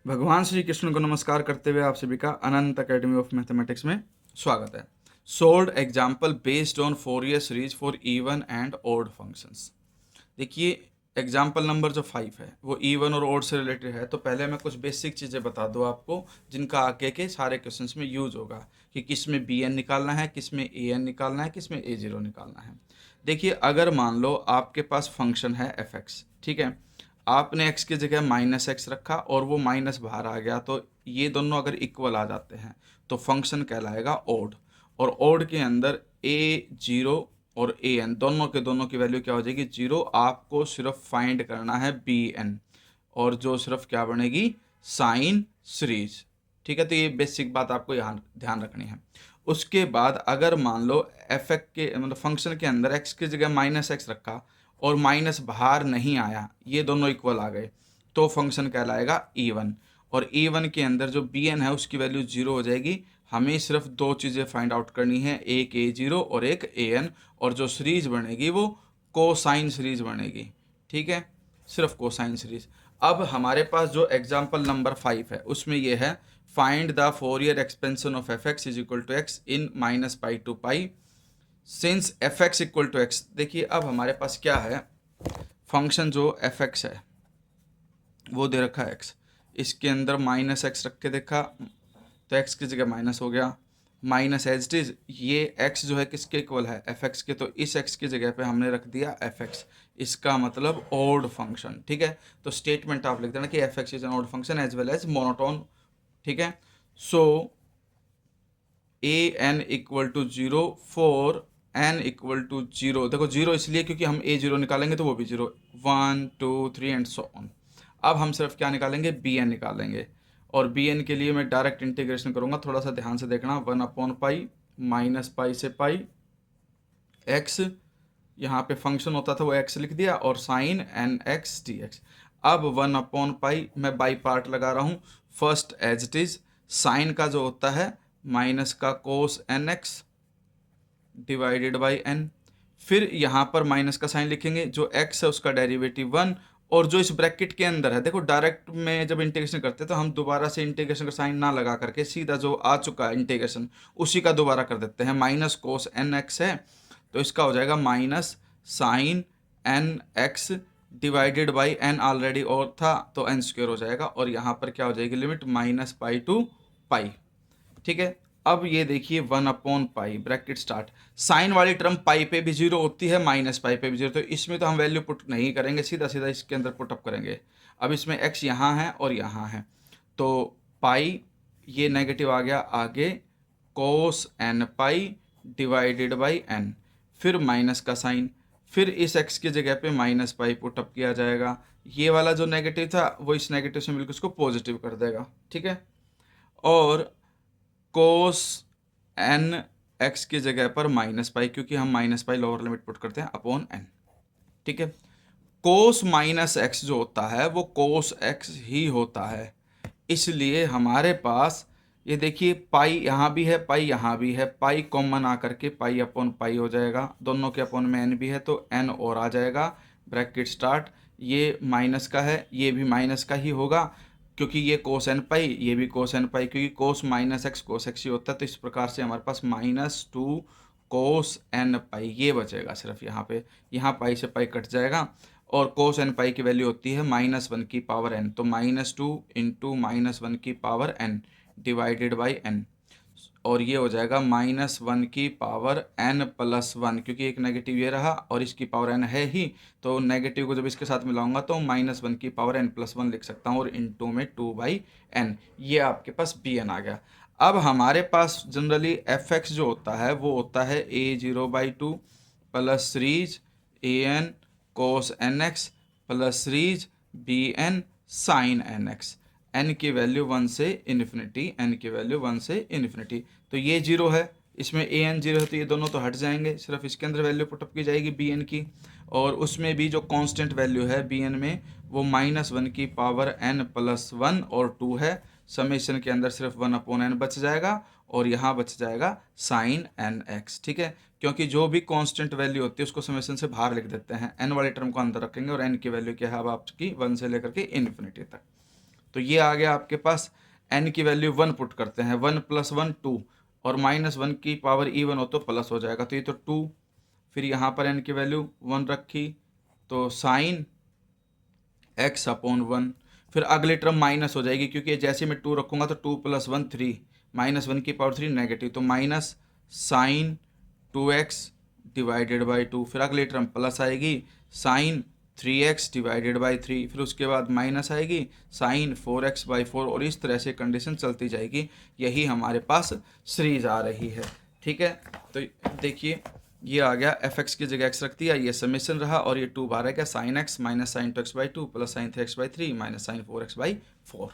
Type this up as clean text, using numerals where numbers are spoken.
भगवान श्री कृष्ण को नमस्कार करते हुए आप सभी का अनंत अकेडमी ऑफ मैथमेटिक्स में स्वागत है। Sold example based on Fourier series for even and odd functions. देखिए, एग्जाम्पल नंबर जो 5 है वो इवन और ऑड से रिलेटेड है। तो पहले मैं कुछ बेसिक चीज़ें बता दूँ आपको जिनका आगे के सारे क्वेश्चंस में यूज होगा कि किस में बी एन निकालना है, किस में ए एन निकालना है, किस में ए जीरो निकालना है। देखिए, अगर मान लो आपके पास फंक्शन है एफ एक्स, ठीक है, आपने x की जगह -x रखा और वो माइनस बाहर आ गया, तो ये दोनों अगर इक्वल आ जाते हैं तो फंक्शन कहलाएगा ओड। और ओड के अंदर ए जीरो और ए एन दोनों की वैल्यू क्या हो जाएगी? जीरो। आपको सिर्फ फाइंड करना है बी एन, और जो सिर्फ क्या बनेगी? Sine series. ठीक है, तो ये बेसिक बात आपको यहाँ ध्यान रखनी है। उसके बाद अगर मान लो एफ एक्स के मतलब फंक्शन के अंदर x की जगह -x रखा और माइनस बाहर नहीं आया, ये दोनों इक्वल आ गए, तो फंक्शन कहलाएगा इवन। और इवन के अंदर जो बी एन है उसकी वैल्यू जीरो हो जाएगी। हमें सिर्फ दो चीज़ें फाइंड आउट करनी है, एक ए जीरो और एक ए एन, और जो सीरीज बनेगी वो कोसाइन सीरीज बनेगी। ठीक है, सिर्फ कोसाइन सीरीज। अब हमारे पास जो एग्जाम्पल नंबर 5 है उसमें ये है, find the Fourier expansion of f x is equal to x in -π to π since f x equal to x. देखिए, अब हमारे पास क्या है, फंक्शन जो एफ एक्स है वो दे रखा है एक्स, इसके अंदर -x रख के देखा तो x की जगह माइनस हो गया, माइनस एज इट इज। ये x जो है किसके इक्वल है? एफ एक्स के। तो इस x की जगह पे हमने रख दिया एफ एक्स, इसका मतलब ऑड फंक्शन। ठीक है, तो स्टेटमेंट आप लिख देना कि f x is an odd function as well as monotone. ठीक है, so a n equal to zero for n equal to zero. देखो, जीरो इसलिए क्योंकि हम ए जीरो निकालेंगे तो वो भी जीरो, 1 2 3 एंड सो ऑन। अब हम सिर्फ क्या निकालेंगे? बी एन निकालेंगे, और बी एन के लिए मैं डायरेक्ट इंटीग्रेशन करूंगा। थोड़ा सा ध्यान से देखना, 1/π -π से पाई एक्स, यहाँ पे फंक्शन होता था वो एक्स लिख दिया, और sine n x d x. अब 1/π मैं बाई पार्ट लगा रहा हूँ। First as it is, sine का जो होता है माइनस का cos n x divided by n. फिर यहाँ पर माइनस का साइन लिखेंगे, जो x है उसका डेरिवेटिव 1, और जो इस ब्रैकेट के अंदर है, देखो डायरेक्ट में जब इंटीग्रेशन करते हैं तो हम दोबारा से इंटीग्रेशन का साइन ना लगा करके सीधा जो आ चुका है इंटीग्रेशन उसी का दोबारा कर देते हैं। माइनस कोस एन एक्स है तो इसका हो जाएगा minus sine n x divided by n, already और था तो एन स्क्वेयर हो जाएगा, और यहाँ पर क्या हो जाएगी लिमिट? -π to π। ठीक है, अब ये देखिए 1/π ब्रैकेट स्टार्ट, साइन वाली टर्म पाई पे भी जीरो होती है, -π पे भी जीरो, तो इसमें तो हम वैल्यू पुट नहीं करेंगे, सीधा सीधा इसके अंदर पुट अप करेंगे। अब इसमें x यहाँ है और यहाँ है, तो पाई ये नेगेटिव आ गया आगे, cos n pi divided by n, फिर माइनस का साइन, फिर इस x की जगह पे -π पुट अप किया जाएगा। ये वाला जो नेगेटिव था वो इस नेगेटिव से मिलकर उसको पॉजिटिव कर देगा। ठीक है, और कोस एन एक्स की जगह पर -π, क्योंकि हम -π लोअर लिमिट पुट करते हैं अपॉन एन। ठीक है, कोस -x जो होता है वो कोस x ही होता है, इसलिए हमारे पास ये देखिए पाई यहाँ भी है, पाई यहाँ भी है, पाई कॉमन आकर के π/π हो जाएगा, दोनों के अपॉन में n भी है तो n और आ जाएगा, ब्रैकेट स्टार्ट। ये माइनस का है, ये भी माइनस का ही होगा क्योंकि ये कोस एन पाई, ये भी कोस एन पाई, क्योंकि कोस -x कोस x ही होता है। तो इस प्रकार से हमारे पास -2 कोस एन पाई ये बचेगा सिर्फ यहाँ पे, यहाँ पाई से पाई कट जाएगा, और कोस एन पाई की वैल्यू होती है -1 की पावर n, तो -2 इंटू -1 की power n divided by n, और ये हो जाएगा -1 की पावर n प्लस 1, क्योंकि एक नेगेटिव ये रहा और इसकी पावर n है ही, तो नेगेटिव को जब इसके साथ मिलाऊंगा तो -1 की पावर n प्लस 1 लिख सकता हूँ, और इंटू में 2/n, ये आपके पास bn आ गया। अब हमारे पास जनरली एफ एक्स जो होता है वो होता है a0/2 plus series an cos n x plus series bn sine n x, n की वैल्यू 1 से इन्फिनिटी, n की वैल्यू 1 से इन्फिनिटी। तो ये जीरो है, इसमें ए एन जीरो है, तो ये दोनों तो हट जाएंगे, सिर्फ इसके अंदर वैल्यू पुटअप की जाएगी बी एन की, और उसमें भी जो कांस्टेंट वैल्यू है बी एन में वो -1 की पावर n प्लस 1 और 2 है। समेशन के अंदर सिर्फ 1/n बच जाएगा, और यहाँ बच जाएगा साइन एन एक्स। ठीक है, क्योंकि जो भी कांस्टेंट वैल्यू होती है उसको समेशन से बाहर लिख देते हैं, n वाली टर्म को अंदर रखेंगे, और n की वैल्यू क्या है अब आपकी 1 से लेकर के इन्फिनिटी तक। तो तो ये आ गया आपके पास, n की वैल्यू 1 पुट करते हैं, 1 + 1 2, और -1 की पावर इवन हो तो प्लस हो जाएगा, तो ये तो 2, फिर यहाँ पर n की वैल्यू 1 रखी तो साइन x/1, फिर अगली टर्म माइनस हो जाएगी क्योंकि जैसे मैं 2 रखूँगा तो 2 + 1 3, -1 की पावर 3 नेगेटिव, तो minus sine 2x divided by 2, फिर अगली टर्म प्लस आएगी साइन 3x डिवाइडेड बाई 3, फिर उसके बाद माइनस आएगी साइन 4x/4, और इस तरह से कंडीशन चलती जाएगी। यही हमारे पास सीरीज आ रही है। ठीक है, तो देखिए ये आ गया fx की जगह x रख दिया, ये समेशन रहा, और ये 2 बार है क्या, sine x minus sine 2x/2 plus sine 3x/3 minus sine 4x/4।